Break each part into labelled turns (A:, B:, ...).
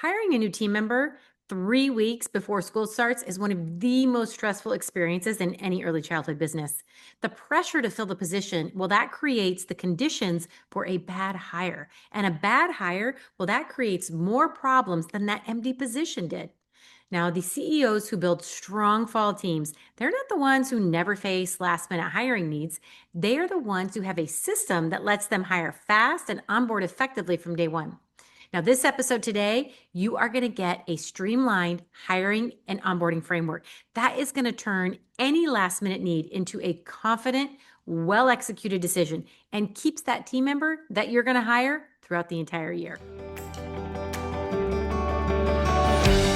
A: Hiring a new team member 3 weeks before school starts is one of the most stressful experiences in any early childhood business. The pressure to fill the position, well, that creates the conditions for a bad hire. And a bad hire, well, that creates more problems than that empty position did. Now, the CEOs who build strong fall teams, they're not the ones who never face last minute hiring needs. They are the ones who have a system that lets them hire fast and onboard effectively from day one. Now, this episode today, you are going to get a streamlined hiring and onboarding framework that is going to turn any last minute need into a confident, well executed decision and keeps that team member that you're going to hire throughout the entire year.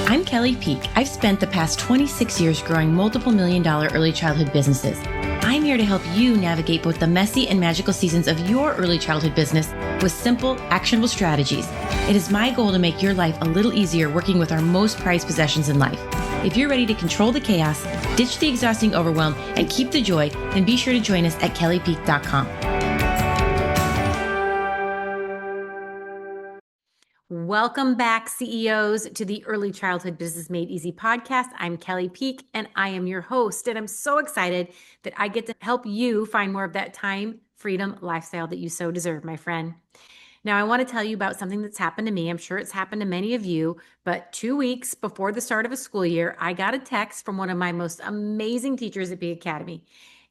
B: I'm Kelly Peak. I've spent the past 26 years growing multiple million-dollar early childhood businesses. I'm here to help you navigate both the messy and magical seasons of your early childhood business with simple, actionable strategies. It is my goal to make your life a little easier working with our most prized possessions in life. If you're ready to control the chaos, ditch the exhausting overwhelm, and keep the joy, then be sure to join us at kellypeak.com.
A: Welcome back, CEOs, to the Early Childhood Business Made Easy podcast. I'm Kelly Peak, and I am your host. And I'm so excited that I get to help you find more of that time, freedom, lifestyle that you so deserve, my friend. Now, I want to tell you about something that's happened to me. I'm sure it's happened to many of you, but 2 weeks before the start of a school year, I got a text from one of my most amazing teachers at Peak Academy.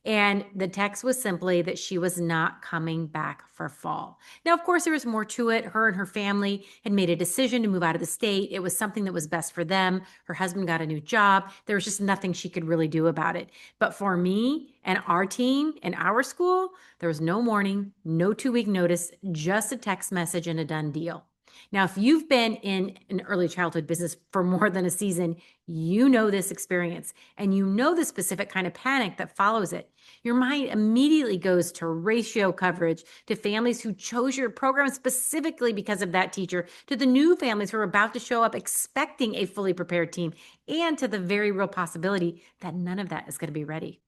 A: And the text was simply that she was not coming back for fall. Now, of course, there was more to it. Her and her family had made a decision to move out of the state. It was something that was best for them. Her husband got a new job. There was just nothing she could really do about it. But for me and our team and our school, there was no warning, no 2-week notice, just a text message and a done deal. Now, if you've been in an early childhood business for more than a season, you know this experience and you know the specific kind of panic that follows it. Your mind immediately goes to ratio coverage, to families who chose your program specifically because of that teacher, to the new families who are about to show up expecting a fully prepared team, and to the very real possibility that none of that is going to be ready.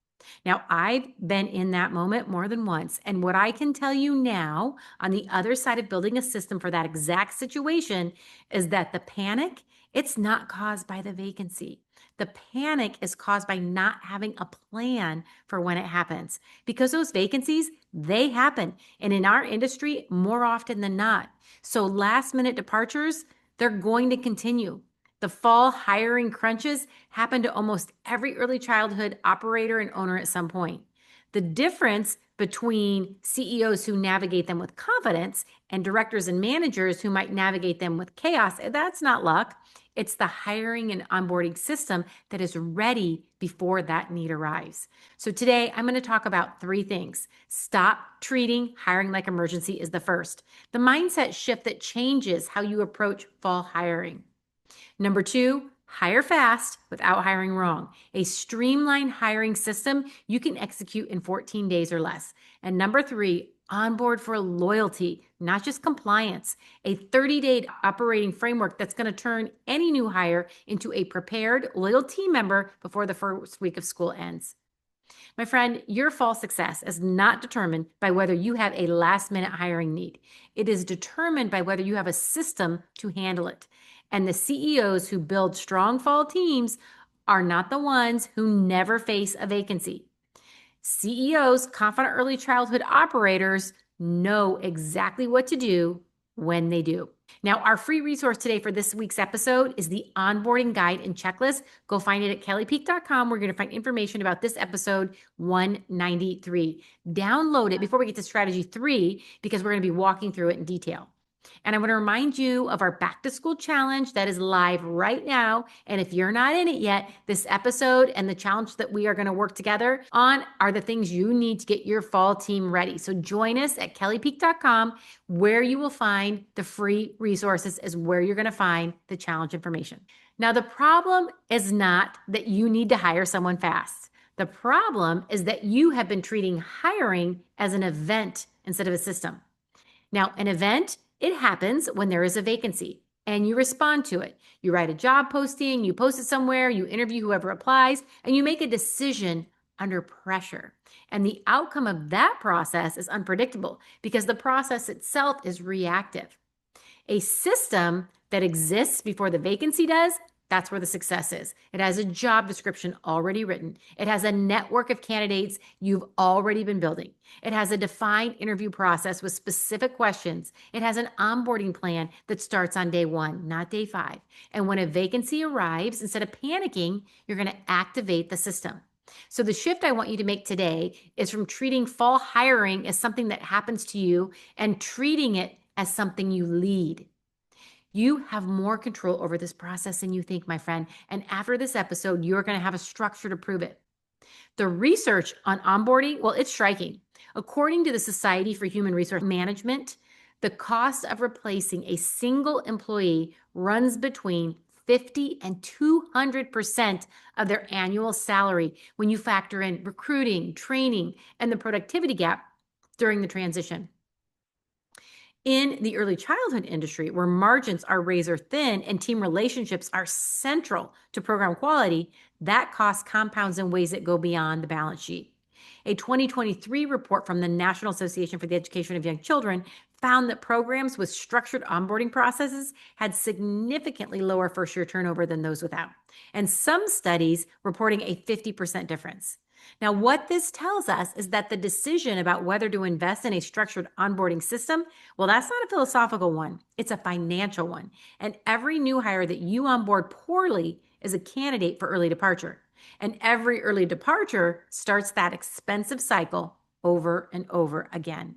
A: Now, I've been in that moment more than once. And what I can tell you now on the other side of building a system for that exact situation is that the panic, it's not caused by the vacancy. The panic is caused by not having a plan for when it happens, because those vacancies, they happen. And in our industry, more often than not. So last minute departures, they're going to continue. The fall hiring crunches happen to almost every early childhood operator and owner at some point. The difference between CEOs who navigate them with confidence and directors and managers who might navigate them with chaos, that's not luck. It's the hiring and onboarding system that is ready before that need arrives. So today I'm going to talk about 3 things. Stop treating hiring like emergency is the first. The mindset shift that changes how you approach fall hiring. Number 2, hire fast without hiring wrong. A streamlined hiring system you can execute in 14 days or less. And number 3, onboard for loyalty, not just compliance. A 30-day operating framework that's going to turn any new hire into a prepared, loyal team member before the first week of school ends. My friend, your fall success is not determined by whether you have a last-minute hiring need. It is determined by whether you have a system to handle it. And the CEOs who build strong fall teams are not the ones who never face a vacancy. CEOs, confident early childhood operators, know exactly what to do when they do. Now, our free resource today for this week's episode is the onboarding guide and checklist. Go find it at kellypeak.com. We're going to find information about this episode 193. Download it before we get to strategy 3, because we're going to be walking through it in detail. And I want to remind you of our back to school challenge that is live right now. And if you're not in it yet, this episode and the challenge that we are going to work together on are the things you need to get your fall team ready. So join us at kellypeak.com, where you will find the free resources is where you're going to find the challenge information. Now, the problem is not that you need to hire someone fast. The problem is that you have been treating hiring as an event instead of a system. Now, an event, it happens when there is a vacancy and you respond to it. You write a job posting, you post it somewhere, you interview whoever applies, and you make a decision under pressure. And the outcome of that process is unpredictable because the process itself is reactive. A system that exists before the vacancy does, that's where the success is. It has a job description already written. It has a network of candidates you've already been building. It has a defined interview process with specific questions. It has an onboarding plan that starts on day 1, not day 5. And when a vacancy arrives, instead of panicking, you're going to activate the system. So the shift I want you to make today is from treating fall hiring as something that happens to you and treating it as something you lead. You have more control over this process than you think, my friend. And after this episode, you're going to have a structure to prove it. The research on onboarding, well, it's striking. According to the Society for Human Resource Management, the cost of replacing a single employee runs between 50 and 200% of their annual salary when you factor in recruiting, training, and the productivity gap during the transition. In the early childhood industry, where margins are razor thin and team relationships are central to program quality, that cost compounds in ways that go beyond the balance sheet. A 2023 report from the National Association for the Education of Young Children found that programs with structured onboarding processes had significantly lower first-year turnover than those without, and some studies reporting a 50% difference. Now, what this tells us is that the decision about whether to invest in a structured onboarding system, well, that's not a philosophical one. It's a financial one. And every new hire that you onboard poorly is a candidate for early departure. And every early departure starts that expensive cycle over and over again.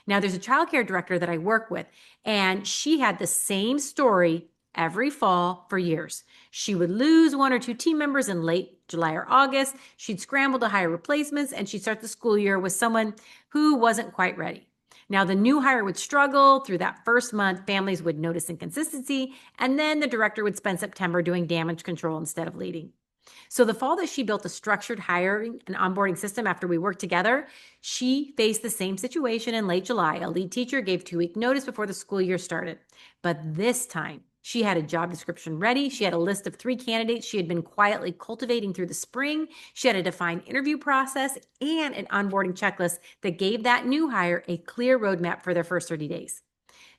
A: Now, there's a childcare director that I work with, and she had the same story every fall for years. She would lose 1 or 2 team members in late July or August. She'd scramble to hire replacements, and she'd start the school year with someone who wasn't quite ready. Now, the new hire would struggle through that first month. Families would notice inconsistency, and then the director would spend September doing damage control instead of leading. So the fall that she built a structured hiring and onboarding system after we worked together, she faced the same situation in late July. A lead teacher gave 2-week notice before the school year started. But this time, she had a job description ready. She had a list of 3 candidates she had been quietly cultivating through the spring. She had a defined interview process and an onboarding checklist that gave that new hire a clear roadmap for their first 30 days.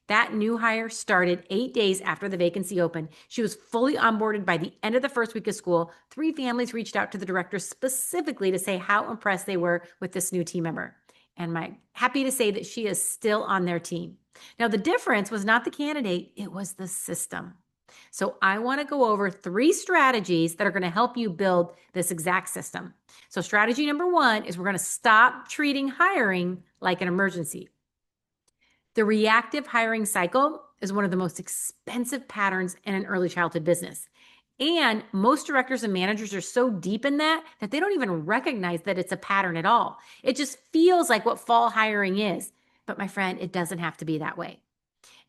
A: That new hire started 8 days after the vacancy opened. She was fully onboarded by the end of the first week of school. 3 families reached out to the director specifically to say how impressed they were with this new team member. And I'm happy to say that she is still on their team. Now, the difference was not the candidate, it was the system. So I want to go over 3 strategies that are going to help you build this exact system. So strategy number 1 is we're going to stop treating hiring like an emergency. The reactive hiring cycle is one of the most expensive patterns in an early childhood business. And most directors and managers are so deep in that they don't even recognize that it's a pattern at all. It just feels like what fall hiring is. But my friend, it doesn't have to be that way.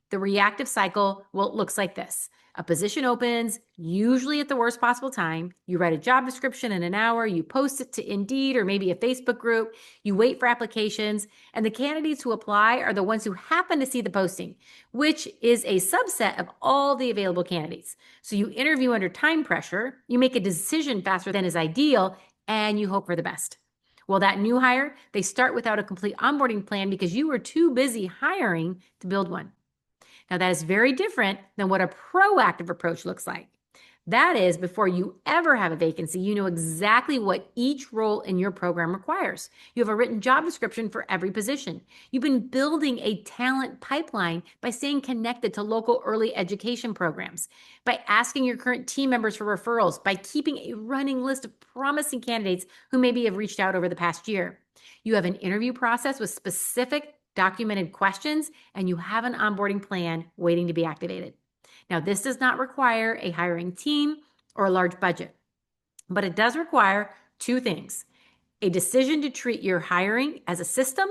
A: The reactive cycle, well, it looks like this. A position opens, usually at the worst possible time. You write a job description in an hour, you post it to Indeed or maybe a Facebook group, you wait for applications, and the candidates who apply are the ones who happen to see the posting, which is a subset of all the available candidates. So you interview under time pressure, you make a decision faster than is ideal, and you hope for the best. Well, that new hire, they start without a complete onboarding plan because you were too busy hiring to build one. Now, that is very different than what a proactive approach looks like. That is, before you ever have a vacancy, you know exactly what each role in your program requires. You have a written job description for every position. You've been building a talent pipeline by staying connected to local early education programs, by asking your current team members for referrals, by keeping a running list of promising candidates who maybe have reached out over the past year. You have an interview process with specific documented questions, and you have an onboarding plan waiting to be activated. Now, this does not require a hiring team or a large budget, but it does require 2 things: a decision to treat your hiring as a system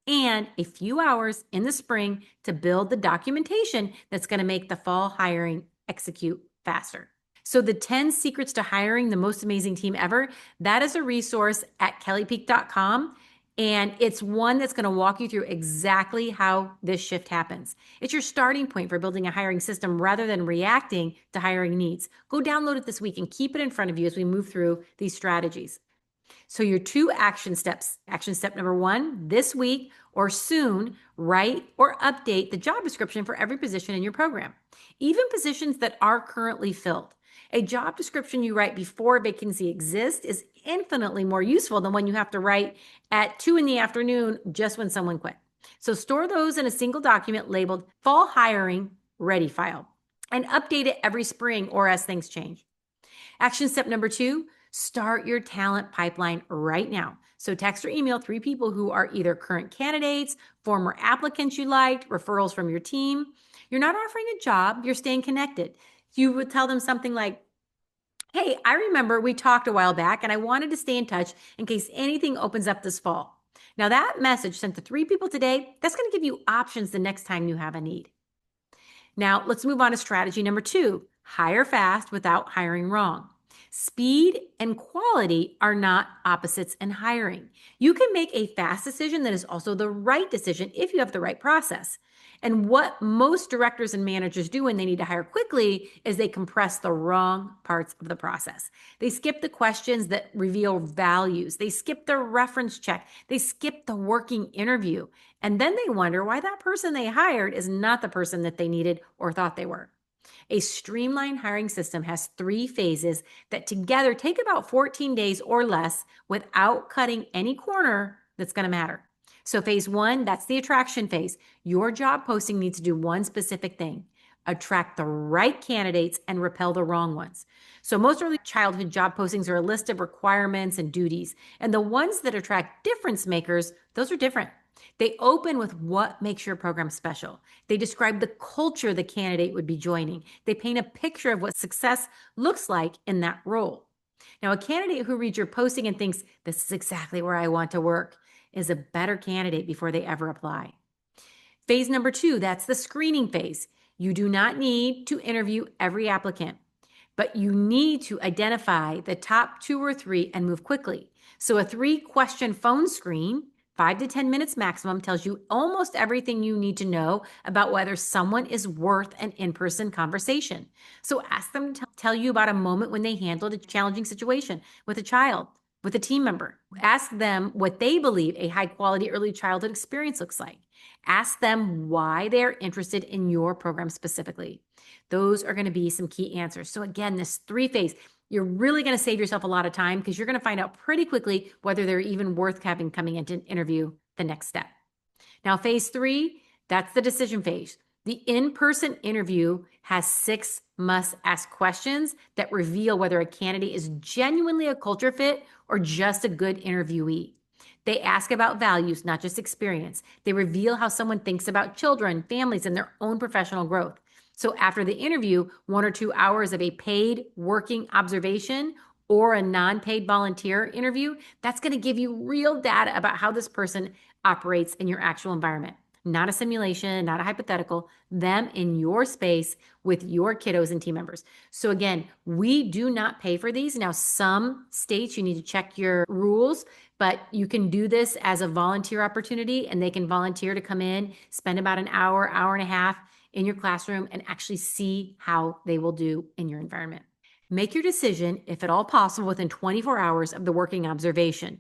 A: and a few hours in the spring to build the documentation that's going to make the fall hiring execute faster. So the 10 secrets to hiring the most amazing team ever, that is a resource at kellypeak.com. And it's one that's going to walk you through exactly how this shift happens. It's your starting point for building a hiring system rather than reacting to hiring needs. Go download it this week and keep it in front of you as we move through these strategies. So your two action steps. Action step number one, this week or soon, write or update the job description for every position in your program, even positions that are currently filled. A job description you write before a vacancy exists is infinitely more useful than one you have to write at 2 p.m. just when someone quit. So store those in a single document labeled Fall Hiring Ready File and update it every spring or as things change. Action step number two, start your talent pipeline right now. So text or email 3 people who are either current candidates, former applicants you liked, referrals from your team. You're not offering a job, you're staying connected. You would tell them something like, hey, I remember we talked a while back and I wanted to stay in touch in case anything opens up this fall. Now that message sent to 3 people today, that's going to give you options the next time you have a need. Now let's move on to strategy number 2, hire fast without hiring wrong. Speed and quality are not opposites in hiring. You can make a fast decision that is also the right decision if you have the right process. And what most directors and managers do when they need to hire quickly is they compress the wrong parts of the process. They skip the questions that reveal values. They skip the reference check. They skip the working interview. And then they wonder why that person they hired is not the person that they needed or thought they were. A streamlined hiring system has 3 phases that together take about 14 days or less without cutting any corner that's going to matter. So phase 1, that's the attraction phase. Your job posting needs to do one specific thing: attract the right candidates and repel the wrong ones. So most early childhood job postings are a list of requirements and duties. And the ones that attract difference makers, those are different. They open with what makes your program special. They describe the culture the candidate would be joining. They paint a picture of what success looks like in that role. Now, a candidate who reads your posting and thinks, this is exactly where I want to work, is a better candidate before they ever apply. Phase number 2, that's the screening phase. You do not need to interview every applicant, but you need to identify the top 2 or 3 and move quickly. So a 3-question phone screen, 5 to 10 minutes maximum, tells you almost everything you need to know about whether someone is worth an in-person conversation. So ask them to tell you about a moment when they handled a challenging situation with a child, with a team member. Ask them what they believe a high-quality early childhood experience looks like. Ask them why they're interested in your program specifically. Those are going to be some key answers. So again, this 3-phase, you're really going to save yourself a lot of time because you're going to find out pretty quickly whether they're even worth having coming into an interview the next step. Now, phase 3, that's the decision phase. The in-person interview has 6 must-ask questions that reveal whether a candidate is genuinely a culture fit or just a good interviewee. They ask about values, not just experience. They reveal how someone thinks about children, families, and their own professional growth. So after the interview, 1 or 2 hours of a paid working observation or a non-paid volunteer interview, that's going to give you real data about how this person operates in your actual environment. Not a simulation, not a hypothetical, them in your space with your kiddos and team members. So again, we do not pay for these. Now, some states you need to check your rules, but you can do this as a volunteer opportunity, and they can volunteer to come in, spend about an hour, hour and a half in your classroom and actually see how they will do in your environment. Make your decision, if at all possible, within 24 hours of the working observation.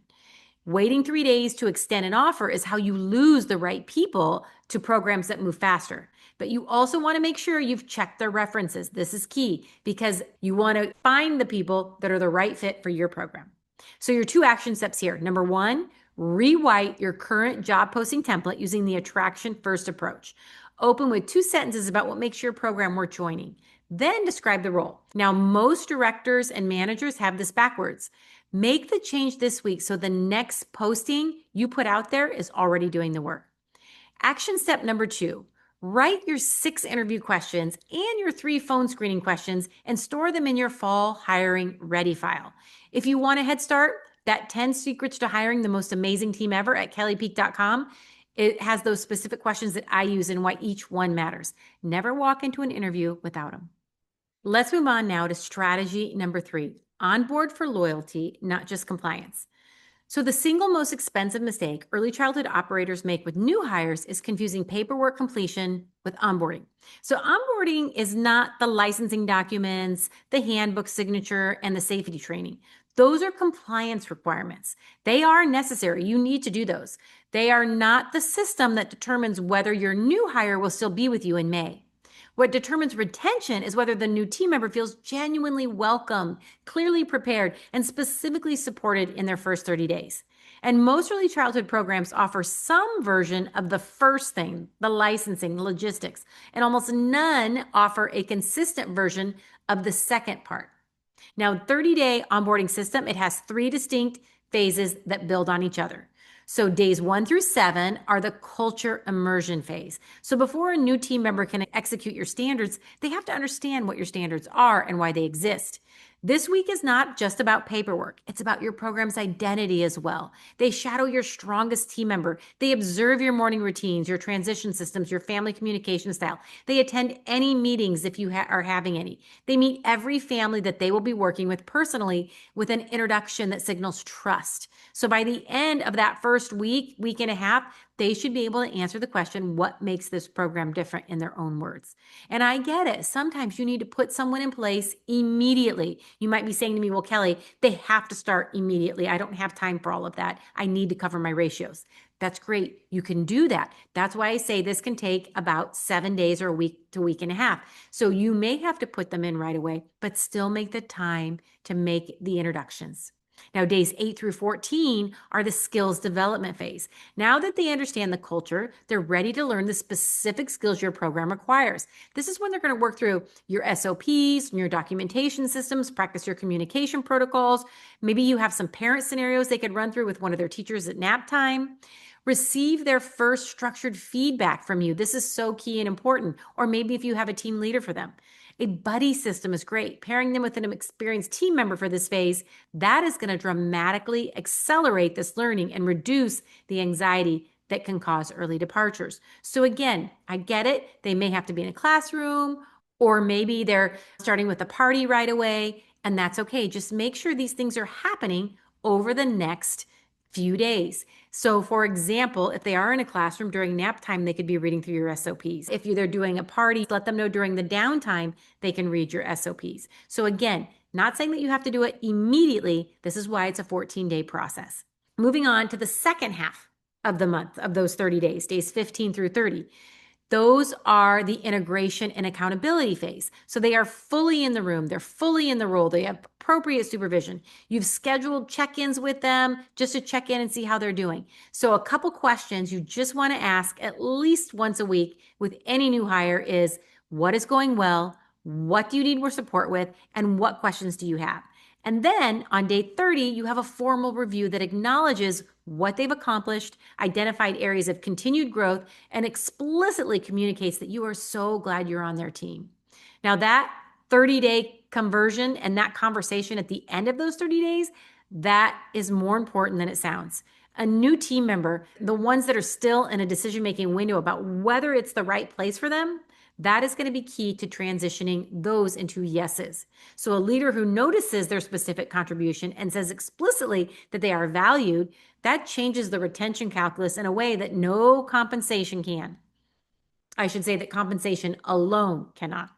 A: Waiting 3 days to extend an offer is how you lose the right people to programs that move faster. But you also want to make sure you've checked their references. This is key because you want to find the people that are the right fit for your program. So your 2 action steps here. Number 1, rewrite your current job posting template using the attraction first approach. Open with 2 sentences about what makes your program worth joining. Then describe the role. Now, most directors and managers have this backwards. Make the change this week so the next posting you put out there is already doing the work. Action step number 2, write your 6 interview questions and your 3 phone screening questions and store them in your fall hiring ready file. If you want a head start, that 10 secrets to hiring the most amazing team ever at kellypeak.com, it has those specific questions that I use and why each one matters. Never walk into an interview without them. Let's move on now to strategy number 3, onboard for loyalty, not just compliance. So the single most expensive mistake early childhood operators make with new hires is confusing paperwork completion with onboarding. So onboarding is not the licensing documents, the handbook signature, and the safety training. Those are compliance requirements. They are necessary. You need to do those. They are not the system that determines whether your new hire will still be with you in May. What determines retention is whether the new team member feels genuinely welcome, clearly prepared, and specifically supported in their first 30 days. And most early childhood programs offer some version of the first thing, the licensing, the logistics, and almost none offer a consistent version of the second part. Now, 30-day onboarding system, it has 3 distinct phases that build on each other. So days 1 through 7 are the culture immersion phase. So before a new team member can execute your standards, they have to understand what your standards are and why they exist. This week is not just about paperwork. It's about your program's identity as well. They shadow your strongest team member. They observe your morning routines, your transition systems, your family communication style. They attend any meetings if you are having any. They meet every family that they will be working with personally with an introduction that signals trust. So by the end of that first week, week and a half, they should be able to answer the question, what makes this program different in their own words? And I get it. Sometimes you need to put someone in place immediately. You might be saying to me, well, Kelly, they have to start immediately. I don't have time for all of that. I need to cover my ratios. That's great. You can do that. That's why I say this can take about 7 days or a week to week and a half. So you may have to put them in right away, but still make the time to make the introductions. Now, days 8 through 14 are the skills development phase. Now that they understand the culture, they're ready to learn the specific skills your program requires. This is when they're going to work through your SOPs, your documentation systems, practice your communication protocols. Maybe you have some parent scenarios they could run through with one of their teachers at nap time. Receive their first structured feedback from you. This is so key and important. Or maybe if you have a team leader for them. A buddy system is great. Pairing them with an experienced team member for this phase, that is going to dramatically accelerate this learning and reduce the anxiety that can cause early departures. So again, I get it. They may have to be in a classroom, or maybe they're starting with a party right away, and that's okay. Just make sure these things are happening over the next few days. So for example, if they are in a classroom during nap time, they could be reading through your SOPs. If they're doing a party, let them know during the downtime, they can read your SOPs. So again, not saying that you have to do it immediately. This is why it's a 14-day process. Moving on to the second half of the month of those 30 days, days 15 through 30. Those are the integration and accountability phase. So they are fully in the room. They're fully in the role. They have appropriate supervision. You've scheduled check-ins with them just to check in and see how they're doing. So a couple questions you just want to ask at least once a week with any new hire is, what is going well? What do you need more support with? And what questions do you have? And then on day 30, you have a formal review that acknowledges what they've accomplished, identified areas of continued growth, and explicitly communicates that you are so glad you're on their team. Now, that 30-day conversion and that conversation at the end of those 30 days, that is more important than it sounds. A new team member, the ones that are still in a decision-making window about whether it's the right place for them, that is going to be key to transitioning those into yeses. So a leader who notices their specific contribution and says explicitly that they are valued, that changes the retention calculus in a way that no compensation can. I should say that compensation alone cannot.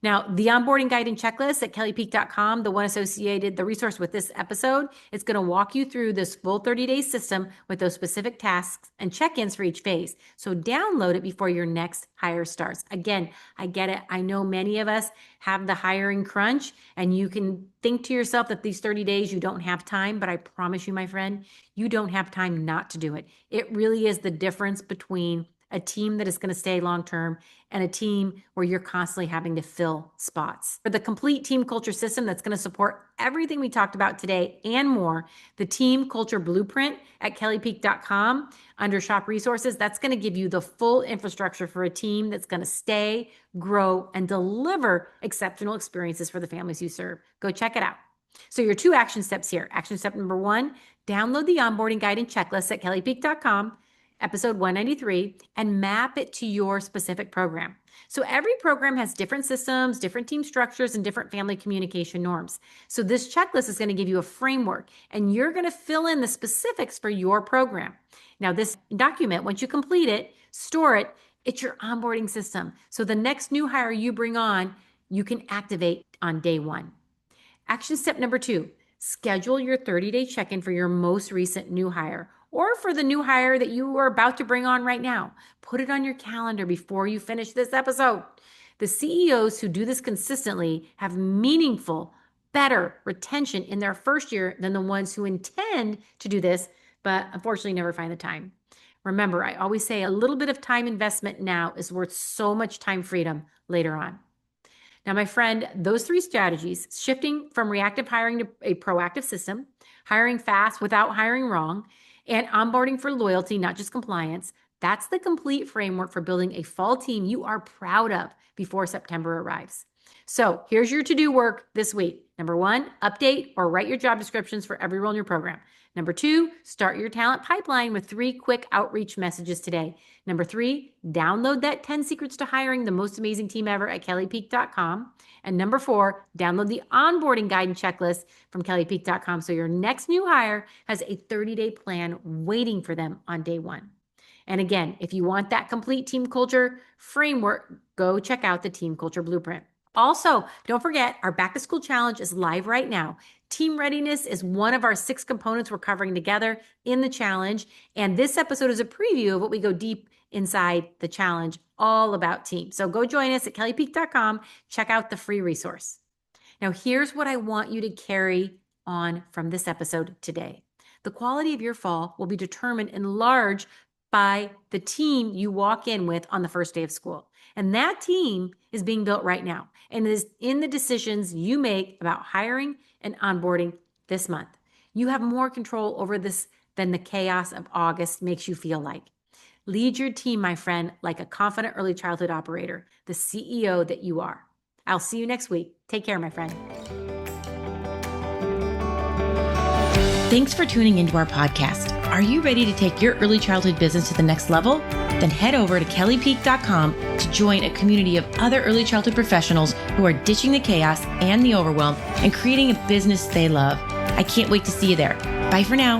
A: Now, the onboarding guide and checklist at kellypeak.com, the one associated, the resource with this episode, it's going to walk you through this full 30-day system with those specific tasks and check-ins for each phase. So download it before your next hire starts. Again, I get it. I know many of us have the hiring crunch, and you can think to yourself that these 30 days you don't have time, but I promise you, my friend, you don't have time not to do it. It really is the difference between a team that is going to stay long-term and a team where you're constantly having to fill spots. For the complete team culture system that's going to support everything we talked about today and more, the team culture blueprint at kellypeak.com under shop resources, that's going to give you the full infrastructure for a team that's going to stay, grow, and deliver exceptional experiences for the families you serve. Go check it out. So your 2 action steps here. Action step number 1, download the onboarding guide and checklist at kellypeak.com, episode 193, and map it to your specific program. So every program has different systems, different team structures, and different family communication norms. So this checklist is going to give you a framework, and you're going to fill in the specifics for your program. Now, this document, once you complete it, store it, it's your onboarding system. So the next new hire you bring on, you can activate on day 1. Action step number 2, Schedule your 30-day check-in for your most recent new hire or for the new hire that you are about to bring on right now. Put it on your calendar before you finish this episode. The CEOs who do this consistently have meaningful, better retention in their first year than the ones who intend to do this, but unfortunately never find the time. Remember, I always say a little bit of time investment now is worth so much time freedom later on. Now, my friend, those 3 strategies, shifting from reactive hiring to a proactive system, hiring fast without hiring wrong, and onboarding for loyalty, not just compliance, that's the complete framework for building a fall team you are proud of before September arrives. So here's your to-do work this week. Number 1, update or write your job descriptions for every role in your program. Number 2, start your talent pipeline with 3 quick outreach messages today. Number 3, download that 10 secrets to hiring the most amazing team ever at kellypeak.com. And number 4, download the onboarding guide and checklist from kellypeak.com so your next new hire has a 30-day plan waiting for them on day 1. And again, if you want that complete team culture framework, go check out the Team Culture Blueprint. Also, don't forget, our Back to School Challenge is live right now. Team readiness is one of our 6 components we're covering together in the challenge. And this episode is a preview of what we go deep inside the challenge, all about team. So go join us at kellypeak.com. Check out the free resource. Now, here's what I want you to carry on from this episode today. The quality of your fall will be determined in large by the team you walk in with on the first day of school. And that team is being built right now and is in the decisions you make about hiring and onboarding this month. You have more control over this than the chaos of August makes you feel like. Lead your team, my friend, like a confident early childhood operator, the CEO that you are. I'll see you next week. Take care, my friend.
B: Thanks for tuning into our podcast. Are you ready to take your early childhood business to the next level? Then head over to kellypeak.com to join a community of other early childhood professionals who are ditching the chaos and the overwhelm and creating a business they love. I can't wait to see you there. Bye for now.